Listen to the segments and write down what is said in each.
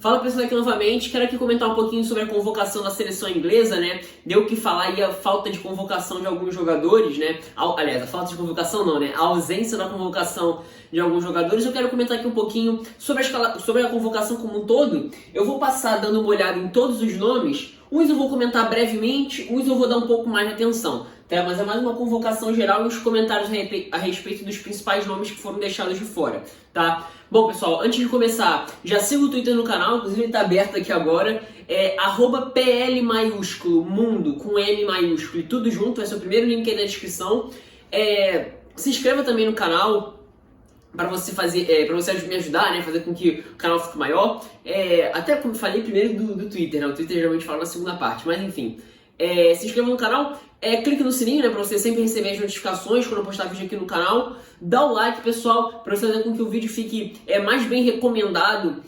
Fala pessoal, aqui novamente, quero aqui comentar um pouquinho sobre a convocação da seleção inglesa, né? Deu o que falar aí a falta de convocação de alguns jogadores, né? Aliás, a falta de convocação não, né? A ausência da convocação de alguns jogadores. Eu quero comentar aqui um pouquinho sobre a convocação como um todo. Eu vou passar dando uma olhada em todos os nomes. Uns eu vou comentar brevemente, uns eu vou dar um pouco mais de atenção, tá? Mas é mais uma convocação geral e os comentários a respeito dos principais nomes que foram deixados de fora, tá? Bom, pessoal, antes de começar, já siga o Twitter no canal, inclusive ele está aberto aqui agora, @PL maiúsculo, mundo, com M maiúsculo e tudo junto, vai ser o primeiro link aí na descrição. Se inscreva também no canal, para você fazer, para você me ajudar, né, fazer com que o canal fique maior. Até como falei primeiro do Twitter, né, o Twitter geralmente fala na segunda parte, mas enfim. Se inscreva no canal, clique no sininho, né, para você sempre receber as notificações quando eu postar vídeo aqui no canal. Dá o like, pessoal, para você fazer com que o vídeo fique mais bem recomendado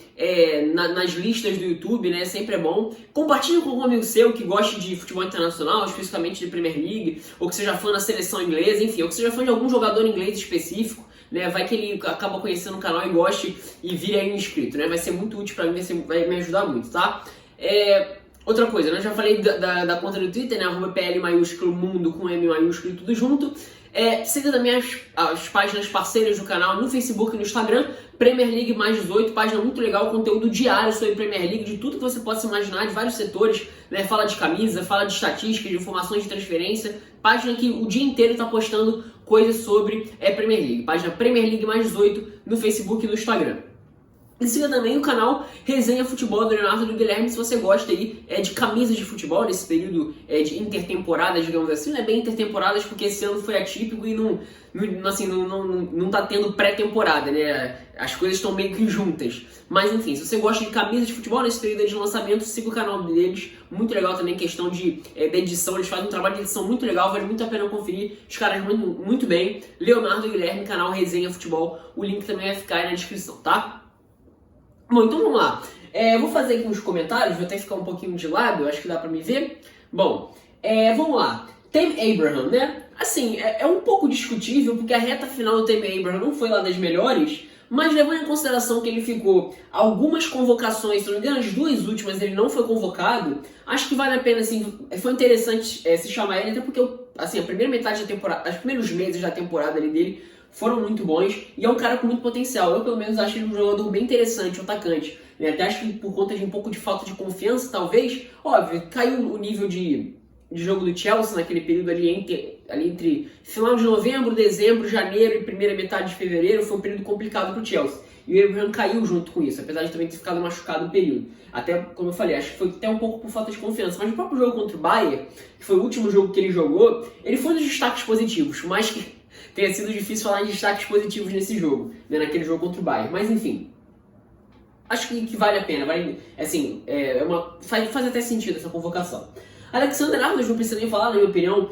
nas listas do YouTube, né, sempre é bom. Compartilhe com algum amigo seu que goste de futebol internacional, especificamente de Premier League, ou que seja fã da seleção inglesa, enfim, ou que seja fã de algum jogador inglês específico, né, vai que ele acaba conhecendo o canal e goste e vire aí um inscrito, né, vai ser muito útil para mim, vai me ajudar muito, tá? Outra coisa, né? Eu já falei da conta do Twitter, né? @PL maiúsculo mundo com M maiúsculo e tudo junto. Siga também as páginas parceiras do canal no Facebook e no Instagram. Premier League mais 18, página muito legal, conteúdo diário sobre Premier League, de tudo que você possa imaginar, de vários setores, né? Fala de camisa, fala de estatística, de informações de transferência. Página que o dia inteiro está postando coisas sobre Premier League. Página Premier League mais 18 no Facebook e no Instagram. E siga também o canal Resenha Futebol do Leonardo e do Guilherme, se você gosta aí de camisas de futebol nesse período de intertemporadas, digamos assim, né? Bem intertemporadas, porque esse ano foi atípico e não tá tendo pré-temporada, né? As coisas estão meio que juntas. Mas enfim, se você gosta de camisas de futebol nesse período de lançamento, siga o canal deles, muito legal também, questão da edição, eles fazem um trabalho de edição muito legal, vale muito a pena conferir, os caras muito, muito bem. Leonardo e Guilherme, canal Resenha Futebol, o link também vai ficar aí na descrição, tá? Bom, então vamos lá. Eu vou fazer aqui uns comentários, vou até ficar um pouquinho de lado, acho que dá pra me ver. Bom, vamos lá. Tammy Abraham, né? Assim, é um pouco discutível, porque a reta final do Tammy Abraham não foi lá das melhores, mas levando em consideração que ele ficou algumas convocações, se não me engano, as duas últimas ele não foi convocado, acho que vale a pena, assim, foi interessante se chamar ele, até porque, assim, a primeira metade da temporada, os primeiros meses da temporada ali dele foram muito bons, e é um cara com muito potencial. Eu, pelo menos, acho ele um jogador bem interessante, um atacante, né? Até acho que por conta de um pouco de falta de confiança, talvez, óbvio, caiu o nível de jogo do Chelsea naquele período ali entre final de novembro, dezembro, janeiro e primeira metade de fevereiro, foi um período complicado para o Chelsea. E o Abraham caiu junto com isso, apesar de também ter ficado machucado no período. Até, como eu falei, acho que foi até um pouco por falta de confiança. Mas no próprio jogo contra o Bayern, que foi o último jogo que ele jogou, ele foi um dos destaques positivos, mas que tenha sido difícil falar em destaques positivos nesse jogo, né, naquele jogo contra o Bayern. Mas enfim, acho que vale a pena. Faz até sentido essa convocação. Alexander-Arnold, não precisa nem falar, na minha opinião,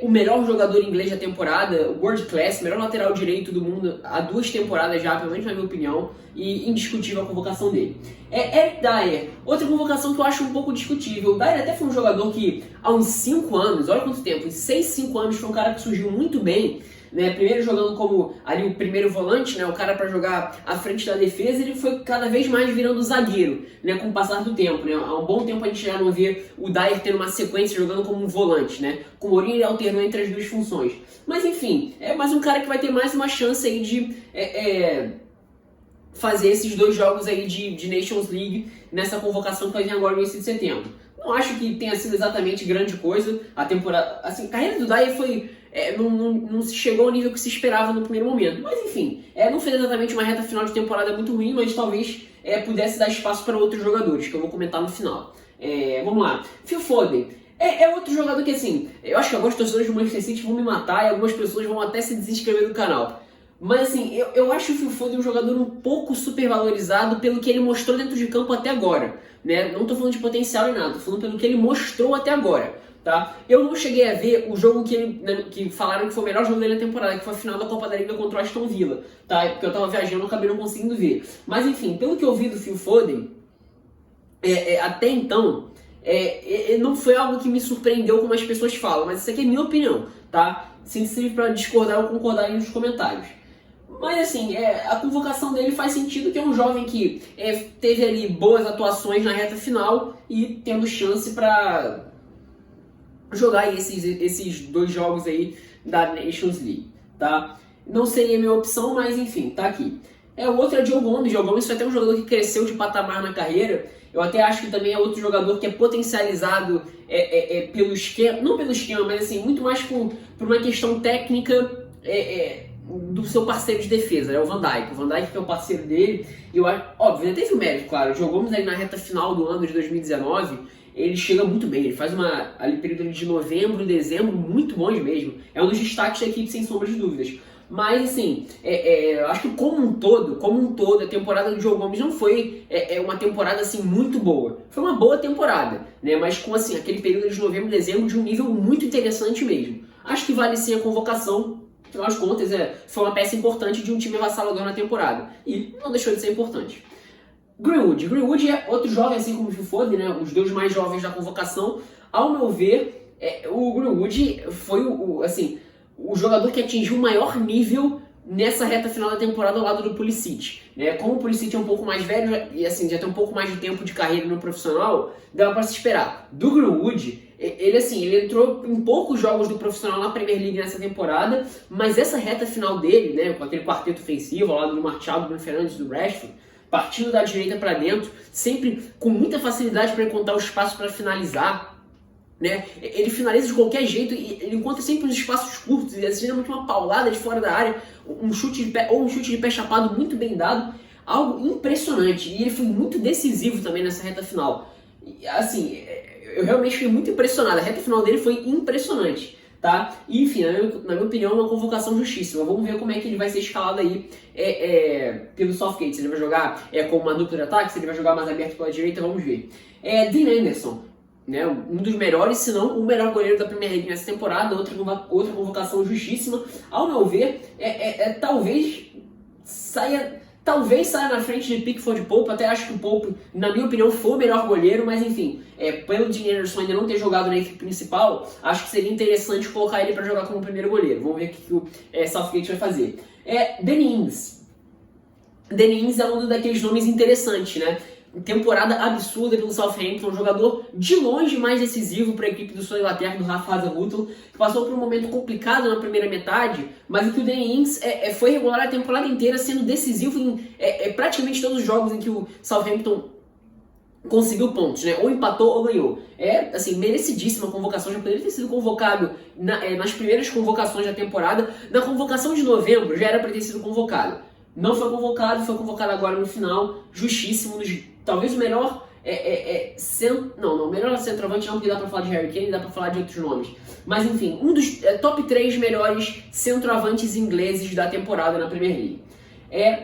o melhor jogador inglês da temporada, world class, melhor lateral direito do mundo há 2 temporadas já, pelo menos na minha opinião, e indiscutível a convocação dele. Eric Dier, outra convocação que eu acho um pouco discutível. O Dier até foi um jogador que, há uns 5 anos, olha quanto tempo, em 5 anos, foi um cara que surgiu muito bem, né? Primeiro jogando como ali o primeiro volante, né? O cara para jogar à frente da defesa, ele foi cada vez mais virando zagueiro, né? Com o passar do tempo, né? Há um bom tempo a gente já não vê o Dier tendo uma sequência jogando como um volante, né? Com o Mourinho ele alternou entre as duas funções. Mas enfim, é mais um cara que vai ter mais uma chance aí de fazer esses 2 jogos aí de Nations League nessa convocação que vai vir agora no início de setembro. Não acho que tenha sido exatamente grande coisa. A temporada, assim, a carreira do Dier foi não se chegou ao nível que se esperava no primeiro momento. Mas enfim, não fez exatamente uma reta final de temporada muito ruim, mas talvez pudesse dar espaço para outros jogadores, que eu vou comentar no final. Vamos lá. Phil Foden. É outro jogador que, assim, eu acho que alguns torcedores do Manchester City vão me matar e algumas pessoas vão até se desinscrever do canal. Mas assim, eu acho o Phil Foden um jogador um pouco supervalorizado pelo que ele mostrou dentro de campo até agora, né? Não tô falando de potencial nem nada, tô falando pelo que ele mostrou até agora, tá? Eu não cheguei a ver o jogo que falaram que foi o melhor jogo dele na temporada, que foi a final da Copa da Liga contra o Aston Villa, tá? Porque eu tava viajando e acabei não conseguindo ver. Mas enfim, pelo que eu vi do Phil Foden, até então, não foi algo que me surpreendeu como as pessoas falam, mas isso aqui é minha opinião, tá? Se serve pra discordar ou concordar aí nos comentários. Mas assim, a convocação dele faz sentido, que é um jovem que teve ali boas atuações na reta final e tendo chance para jogar esses 2 jogos aí da Nations League, tá? Não seria a minha opção, mas enfim, tá aqui. O outro é o Diogo Gomes. Diogo Gomes foi até um jogador que cresceu de patamar na carreira. Eu até acho que também é outro jogador que é potencializado pelo esquema, não pelo esquema, mas assim, muito mais por uma questão técnica do seu parceiro de defesa, o Van Dijk. O Van Dijk que é o parceiro dele, e eu acho, óbvio, ele teve o mérito, claro. O Diogo Gomes ali na reta final do ano de 2019, ele chega muito bem, ele faz ali período de novembro, dezembro, muito bons mesmo. É um dos destaques da equipe, sem sombra de dúvidas. Mas assim, eu acho que como um todo, a temporada do Diogo Gomes não foi uma temporada assim muito boa. Foi uma boa temporada, né? Mas com assim, aquele período de novembro e dezembro de um nível muito interessante mesmo. Acho que vale sim a convocação, afinal de contas foi uma peça importante de um time avassalador na temporada. E não deixou de ser importante. Greenwood é outro jovem, assim como o Phil Foden, né? Os 2 mais jovens da convocação. Ao meu ver, o Greenwood foi o jogador que atingiu o maior nível nessa reta final da temporada ao lado do Pulisic, né? Como o Pulisic é um pouco mais velho e assim, já tem um pouco mais de tempo de carreira no profissional, dava para se esperar. Do Greenwood, ele entrou em poucos jogos do profissional na Premier League nessa temporada, mas essa reta final dele, né, com aquele quarteto ofensivo ao lado do Martial, do Bruno Fernandes, do Rashford, partindo da direita para dentro, sempre com muita facilidade para encontrar o espaço para finalizar, né? Ele finaliza de qualquer jeito e ele encontra sempre os espaços curtos, e geralmente uma paulada de fora da área, um chute de pé chapado muito bem dado, algo impressionante. E ele foi muito decisivo também nessa reta final. E, assim, eu realmente fiquei muito impressionado. A reta final dele foi impressionante, tá? E, enfim, na minha opinião, é uma convocação justíssima. Vamos ver como é que ele vai ser escalado aí pelo Southgate. Se ele vai jogar com uma dupla de ataque, se ele vai jogar mais aberto pela direita, vamos ver. Dean Henderson, né, um dos melhores, se não o melhor goleiro da Premier League nessa temporada, outra convocação justíssima. Ao meu ver, talvez saia na frente de Pickford e Pope. Até acho que o Pope, na minha opinião, foi o melhor goleiro, mas enfim, pelo Dean Henderson ainda não ter jogado na equipe principal, acho que seria interessante colocar ele para jogar como primeiro goleiro. Vamos ver o que o Southgate vai fazer. Danny Ings. Danny Ings é um daqueles nomes interessantes, né? Temporada absurda pelo Southampton, um jogador de longe mais decisivo para a equipe do sul da Inglaterra, do Rafa Hasenhüttl, que passou por um momento complicado na primeira metade, mas que o Danny Ings foi regular a temporada inteira, sendo decisivo em praticamente todos os jogos em que o Southampton conseguiu pontos, né? Ou empatou ou ganhou. Assim, merecidíssima convocação, já poderia ter sido convocado nas primeiras convocações da temporada. Na convocação de novembro já era para ter sido convocado. Não foi convocado agora no final, justíssimo, talvez o melhor o melhor centroavante não, porque dá pra falar de Harry Kane, dá pra falar de outros nomes. Mas enfim, um dos top 3 melhores centroavantes ingleses da temporada na Premier League.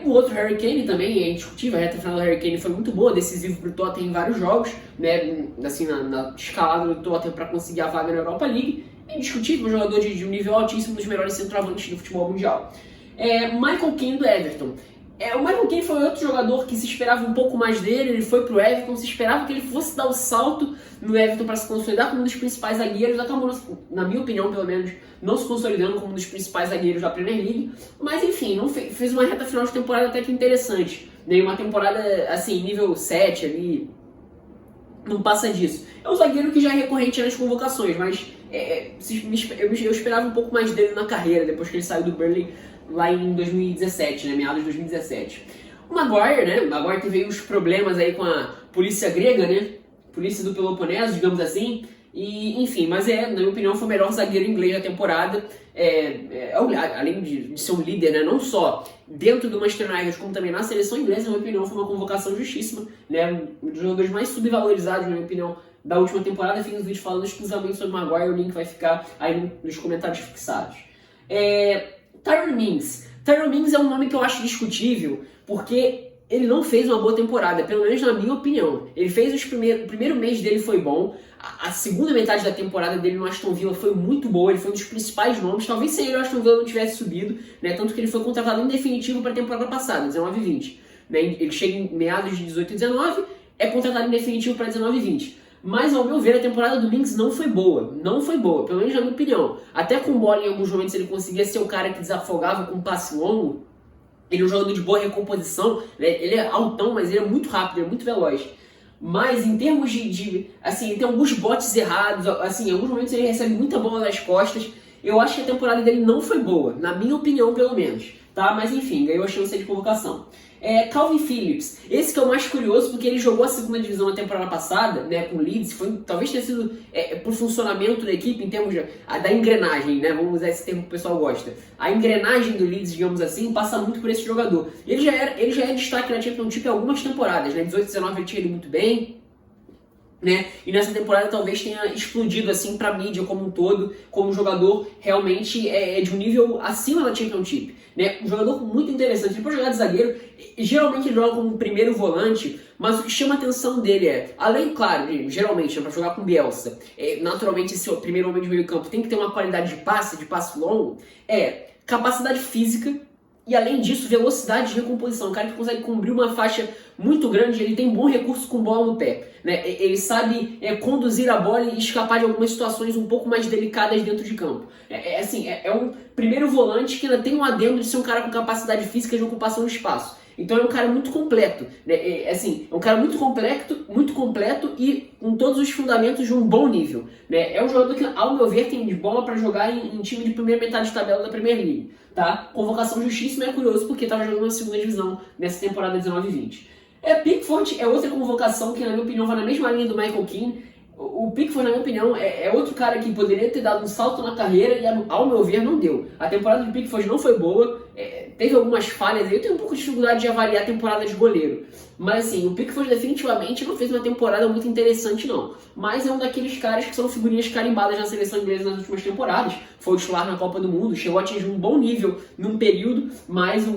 O outro Harry Kane também é indiscutível, a reta final do Harry Kane foi muito boa, decisivo pro Tottenham em vários jogos, né, assim, na escalada do Tottenham para conseguir a vaga na Europa League. É indiscutível, um jogador de um nível altíssimo, um dos melhores centroavantes do futebol mundial. Michael Keane do Everton. O Michael Keane foi outro jogador que se esperava um pouco mais dele, ele foi pro Everton, se esperava que ele fosse dar o salto no Everton para se consolidar como um dos principais zagueiros, acabou, na minha opinião pelo menos, não se consolidando como um dos principais zagueiros da Premier League, mas enfim, fez uma reta final de temporada até que interessante, né? Uma temporada assim, nível 7 ali, não passa disso. É um zagueiro que já é recorrente nas convocações, mas eu esperava um pouco mais dele na carreira, depois que ele saiu do Burnley lá em 2017, né, meados de 2017. O Maguire, né, teve uns problemas aí com a polícia grega, né, polícia do Peloponeso, digamos assim, e enfim, mas na minha opinião foi o melhor zagueiro inglês da temporada, além de ser um líder, né, não só dentro do Manchester United, como também na seleção inglesa. Na minha opinião foi uma convocação justíssima, né, um dos jogadores mais subvalorizados, na minha opinião, da última temporada. Fiz um vídeo falando exclusivamente sobre o Maguire, o link vai ficar aí nos comentários fixados. Tyrone Mings é um nome que eu acho discutível, porque ele não fez uma boa temporada, pelo menos na minha opinião. Ele fez o primeiro mês dele foi bom, a segunda metade da temporada dele no Aston Villa foi muito boa, ele foi um dos principais nomes, talvez sem ele o Aston Villa não tivesse subido, né? Tanto que ele foi contratado em definitivo para a temporada passada, 19-20. Né? Ele chega em meados de 18 e 19, é contratado em definitivo para 19 e 20. Mas, ao meu ver, a temporada do Mings não foi boa, pelo menos na minha opinião. Até com bola, em alguns momentos, ele conseguia ser o cara que desafogava com um passe longo, Ele é um jogador de boa recomposição, né? Ele é altão, mas ele é muito rápido, ele é muito veloz. Mas em termos assim, ele tem alguns botes errados, assim, em alguns momentos ele recebe muita bola nas costas. Eu acho que a temporada dele não foi boa, na minha opinião, pelo menos, tá? Mas enfim, ganhou a chance de convocação. Calvin Phillips, esse que é o mais curioso, porque ele jogou a segunda divisão na temporada passada, né, com o Leeds, talvez tenha sido por funcionamento da equipe, em termos da engrenagem, né, vamos usar esse termo que o pessoal gosta. A engrenagem do Leeds, digamos assim, passa muito por esse jogador. Ele já é destaque na Championship há algumas temporadas, né, 18, 19 ele tinha ido muito bem, né? E nessa temporada talvez tenha explodido assim pra mídia como um todo, como um jogador realmente de um nível acima da Championship, né? Um jogador muito interessante. Ele pode jogar de zagueiro, geralmente ele joga como primeiro volante, mas o que chama a atenção dele além, claro, geralmente para jogar com Bielsa, naturalmente esse primeiro homem de meio campo tem que ter uma qualidade de passe longo, capacidade física. E além disso, velocidade de recomposição. Um cara que consegue cobrir uma faixa muito grande, ele tem bom recurso com bola no pé, né? Ele sabe conduzir a bola e escapar de algumas situações um pouco mais delicadas dentro de campo. É um primeiro volante que ainda tem um adendo de ser um cara com capacidade física de ocupação de espaço. Então é um cara muito completo, né? É um cara muito completo e com todos os fundamentos de um bom nível, né? É um jogador que, ao meu ver, tem de bola para jogar em time de primeira metade de tabela da Premier League, tá? Convocação justíssima, é curioso porque estava jogando na segunda divisão nessa temporada 19-20. Pickford é outra convocação que, na minha opinião, vai na mesma linha do Michael Keane. O Pickford, na minha opinião, é outro cara que poderia ter dado um salto na carreira e, ao meu ver, não deu. A temporada do Pickford não foi boa, teve algumas falhas aí. Eu tenho um pouco de dificuldade de avaliar a temporada de goleiro. Mas, assim, o Pickford definitivamente não fez uma temporada muito interessante, não. Mas é um daqueles caras que são figurinhas carimbadas na seleção inglesa nas últimas temporadas. Foi titular na Copa do Mundo, chegou a atingir um bom nível num período, mas,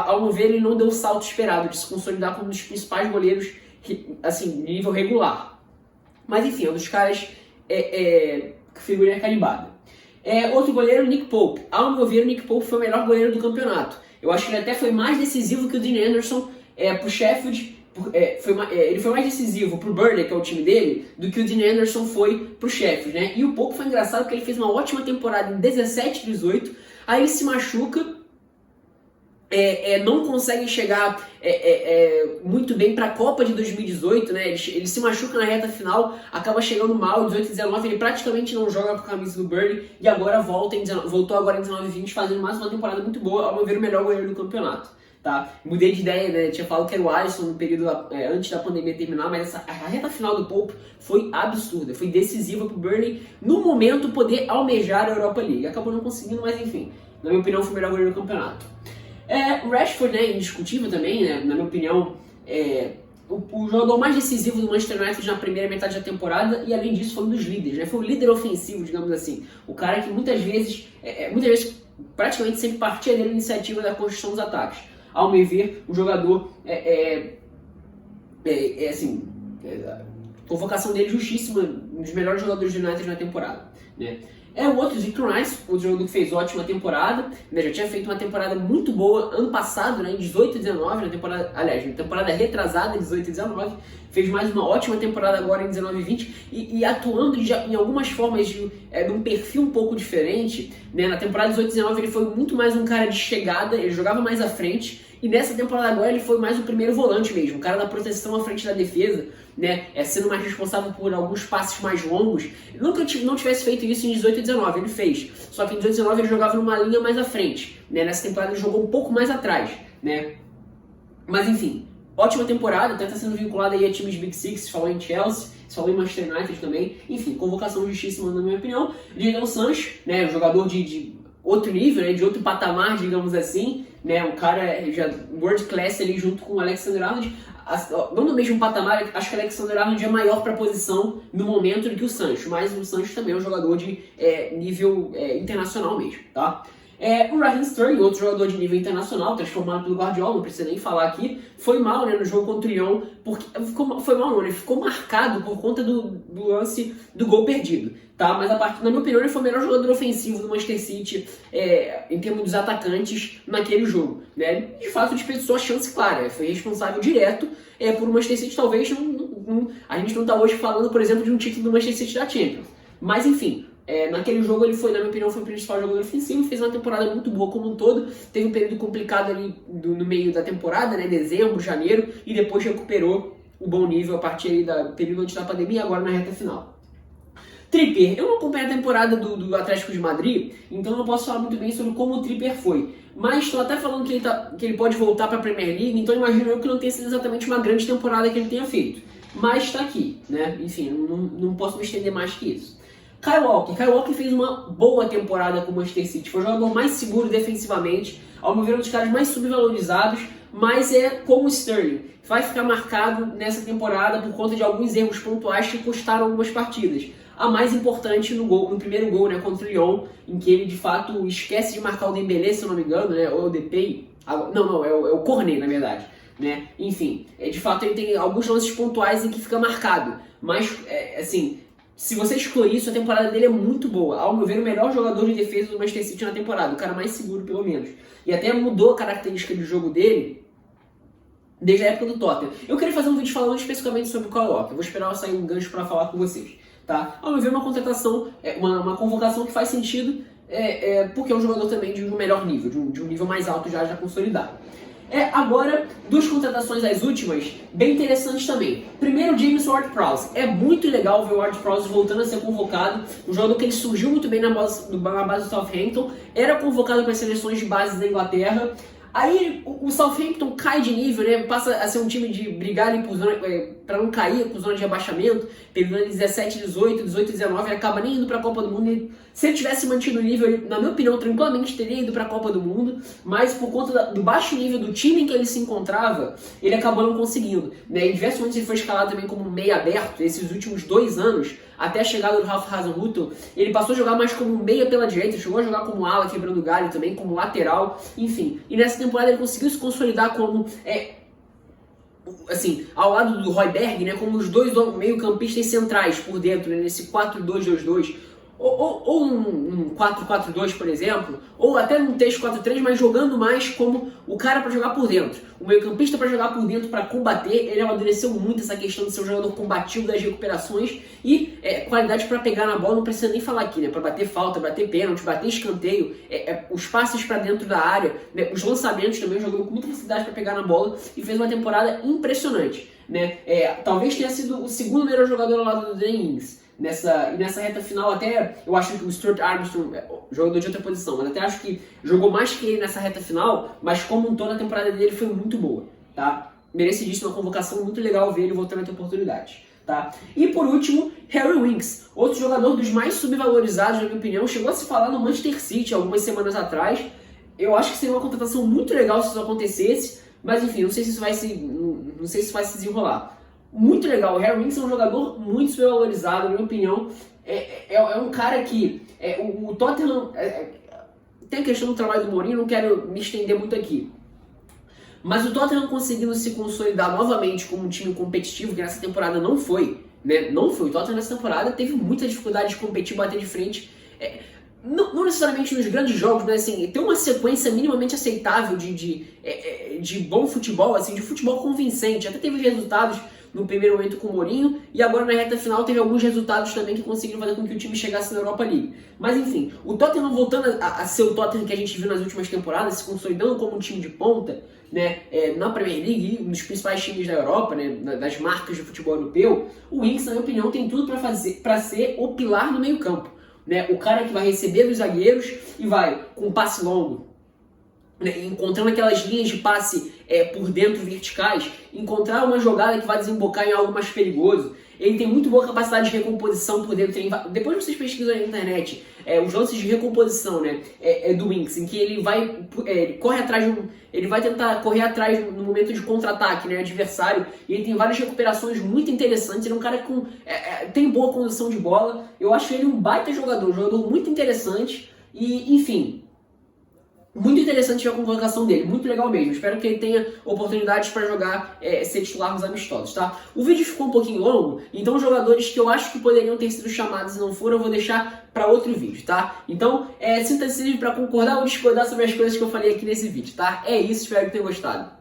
ao meu ver, ele não deu o salto esperado de se consolidar como um dos principais goleiros, assim, de nível regular. Mas enfim, é um dos caras figurinha carimbada. Outro goleiro, Nick Pope. Ao meu ver, o Nick Pope foi o melhor goleiro do campeonato. Eu acho que ele até foi mais decisivo que o Dean Anderson pro Sheffield. Ele foi mais decisivo pro Burnley, que é o time dele, do que o Dean Anderson foi pro Sheffield, né? E o Pope foi engraçado porque ele fez uma ótima temporada em 17-18, aí ele se machuca, não consegue chegar muito bem para a Copa de 2018, né? Ele se machuca na reta final, acaba chegando mal em 18-19, ele praticamente não joga com a camisa do Burnley e agora voltou agora em 19-20 fazendo mais uma temporada muito boa, ao meu ver o melhor goleiro do campeonato. Tá? Mudei de ideia, né? Tinha falado que era o Alisson no período antes da pandemia terminar, mas a reta final do Pope foi absurda, foi decisiva para o Burnley no momento poder almejar a Europa League. Acabou não conseguindo, mas enfim, na minha opinião foi o melhor goleiro do campeonato. O Rashford, né, indiscutível também, né, na minha opinião, o jogador mais decisivo do Manchester United na primeira metade da temporada e além disso foi um dos líderes, né, foi o líder ofensivo, digamos assim, o cara que muitas vezes praticamente sempre partia da iniciativa da construção dos ataques. Ao meu ver, o jogador a convocação dele justíssima, um dos melhores jogadores do United na temporada, né. O outro, Declan Rice, o jogador que fez ótima temporada, né, já tinha feito uma temporada muito boa ano passado, né, em 18-19, na temporada retrasada, 18-19, fez mais uma ótima temporada agora em 19-20 e atuando em algumas formas de um perfil um pouco diferente, né, na temporada 18-19 ele foi muito mais um cara de chegada, ele jogava mais à frente, e nessa temporada agora ele foi mais o primeiro volante mesmo, o cara da proteção à frente da defesa, né, sendo mais responsável por alguns passes mais longos. Nunca não tivesse feito isso em 18 e 19, ele fez. Só que em 18 e 19 ele jogava numa linha mais à frente, né, nessa temporada ele jogou um pouco mais atrás, né. Mas enfim, ótima temporada, até está sendo vinculado aí a times Big Six, se falou em Chelsea, se falou em Manchester United também. Enfim, convocação justíssima na minha opinião. Jadon Sancho, né, um jogador de outro nível, né, de outro patamar, digamos assim, né, um cara já world class ali junto com o Alexander-Arnold, não no mesmo patamar, acho que o Alexander-Arnold é maior para a posição no momento do que o Sancho, mas o Sancho também é um jogador de nível internacional mesmo, tá? O Raheem Sterling, outro jogador de nível internacional, transformado pelo Guardiola, não precisa nem falar aqui, foi mal, né, no jogo contra o Lyon, ele ficou marcado por conta do lance do gol perdido, tá? Mas na minha opinião ele foi o melhor jogador ofensivo do Manchester City em termos dos atacantes naquele jogo, né? De fato desperdiçou a chance clara, foi responsável direto por o Manchester City, talvez a gente não está hoje falando, por exemplo, de um título do Manchester City da Champions. Mas enfim, Naquele jogo ele foi, na minha opinião, foi o principal jogador ofensivo, fez uma temporada muito boa como um todo, teve um período complicado ali no meio da temporada, né, dezembro, janeiro, e depois recuperou o bom nível a partir aí do período antes da pandemia e agora na reta final. Tripper, eu não acompanhei a temporada do Atlético de Madrid, então não posso falar muito bem sobre como o Tripper foi. Mas estou até falando que ele pode voltar para a Premier League, então imagino eu que não tenha sido exatamente uma grande temporada que ele tenha feito. Mas está aqui, né? Enfim, não posso me estender mais que isso. Kyle Walker fez uma boa temporada com o Manchester City, foi o jogador mais seguro defensivamente, ao meu ver um dos caras mais subvalorizados, mas é como o Sterling, vai ficar marcado nessa temporada por conta de alguns erros pontuais que custaram algumas partidas. A mais importante no primeiro gol, né, contra o Lyon, em que ele de fato esquece de marcar o Dembélé, se eu não me engano, né, ou o Depay, não, é o Cornet na verdade, né, enfim, de fato ele tem alguns lances pontuais em que fica marcado, mas assim, se você excluir isso, a temporada dele é muito boa, ao meu ver o melhor jogador de defesa do Manchester City na temporada, o cara mais seguro pelo menos, e até mudou a característica do jogo dele desde a época do Tottenham. Eu queria fazer um vídeo falando especificamente sobre o Kyle Walker, vou esperar eu sair um gancho para falar com vocês. Tá? Ao meu ver, uma contratação, uma convocação que faz sentido, porque é um jogador também de um melhor nível, de um nível mais alto já consolidado. Agora, duas contratações as últimas, bem interessantes também. Primeiro, James Ward-Prowse. É muito legal ver o Ward-Prowse voltando a ser convocado, um jogador que ele surgiu muito bem na base do Southampton, era convocado para as seleções de base da Inglaterra. Aí o Southampton cai de nível, né? Passa a ser um time de brigar ali para não cair com zona de rebaixamento, pegando 17, 18, 18, 19, ele acaba nem indo para a Copa do Mundo. E se ele tivesse mantido o nível, ele, na minha opinião, tranquilamente teria ido para a Copa do Mundo, mas por conta do baixo nível do time em que ele se encontrava, ele acabou não conseguindo. Né? Em diversos momentos ele foi escalado também como meia aberto, esses últimos 2 anos, até a chegada do Ralf Hasenhüttl, ele passou a jogar mais como meia pela direita, chegou a jogar como ala, quebrando galho também, como lateral, enfim. E nessa temporada ele conseguiu se consolidar como, assim, ao lado do Højbjerg, né, como os dois meio-campistas centrais por dentro, né, nesse 4-2-2-2, ou um 4-4-2, por exemplo, ou até um 3-4-3, mas jogando mais como o cara para jogar por dentro. O meio-campista para jogar por dentro, para combater, ele amadureceu muito essa questão de ser um jogador combativo das recuperações e qualidade para pegar na bola, não precisa nem falar aqui, né? Para bater falta, bater pênalti, bater escanteio, os passes para dentro da área, né? Os lançamentos também, jogando com muita facilidade para pegar na bola e fez uma temporada impressionante, né? Talvez tenha sido o segundo melhor jogador ao lado do Danny Ings. Nessa reta final, até eu acho que o Stuart Armstrong, jogador de outra posição, mas até acho que jogou mais que ele nessa reta final, mas como um todo a temporada dele foi muito boa, tá? Merecidíssima, uma convocação muito legal ver ele voltando a ter oportunidades, tá? E por último, Harry Winks, outro jogador dos mais subvalorizados, na minha opinião, chegou a se falar no Manchester City algumas semanas atrás. Eu acho que seria uma contratação muito legal se isso acontecesse, mas enfim, não sei se isso vai se desenrolar. Muito legal, o Harry Winks é um jogador muito subvalorizado, na minha opinião. É um cara que o Tottenham tem a questão do trabalho do Mourinho, não quero me estender muito aqui. Mas o Tottenham conseguindo se consolidar novamente como um time competitivo, que nessa temporada não foi, né? Não foi. O Tottenham nessa temporada teve muita dificuldade de competir, bater de frente. Não necessariamente nos grandes jogos, mas assim, ter uma sequência minimamente aceitável de bom futebol, assim, de futebol convincente. Até teve resultados no primeiro momento com o Mourinho, e agora na reta final teve alguns resultados também que conseguiram fazer com que o time chegasse na Europa League. Mas enfim, o Tottenham voltando a ser o Tottenham que a gente viu nas últimas temporadas, se consolidando como um time de ponta, né, na Premier League e nos principais times da Europa, né, das marcas de futebol europeu, o Winks, na minha opinião, tem tudo para ser o pilar no meio campo. Né, o cara que vai receber dos zagueiros e vai com um passe longo, né, encontrando aquelas linhas de passe por dentro verticais, encontrar uma jogada que vai desembocar em algo mais perigoso. Ele tem muito boa capacidade de recomposição por dentro. Depois vocês pesquisam na internet os lances de recomposição, né, do Winks, em que ele vai ele vai tentar correr atrás no momento de contra-ataque, né, adversário, e ele tem várias recuperações muito interessantes. Ele é um cara que tem boa condução de bola. Eu acho ele um baita jogador, um jogador muito interessante e, enfim, muito interessante a convocação dele, muito legal mesmo. Espero que ele tenha oportunidades para jogar, ser titular nos amistosos, tá? O vídeo ficou um pouquinho longo, então os jogadores que eu acho que poderiam ter sido chamados e não foram, eu vou deixar para outro vídeo, tá? Então, sinta-se livre para concordar ou discordar sobre as coisas que eu falei aqui nesse vídeo, tá? É isso, espero que tenham gostado.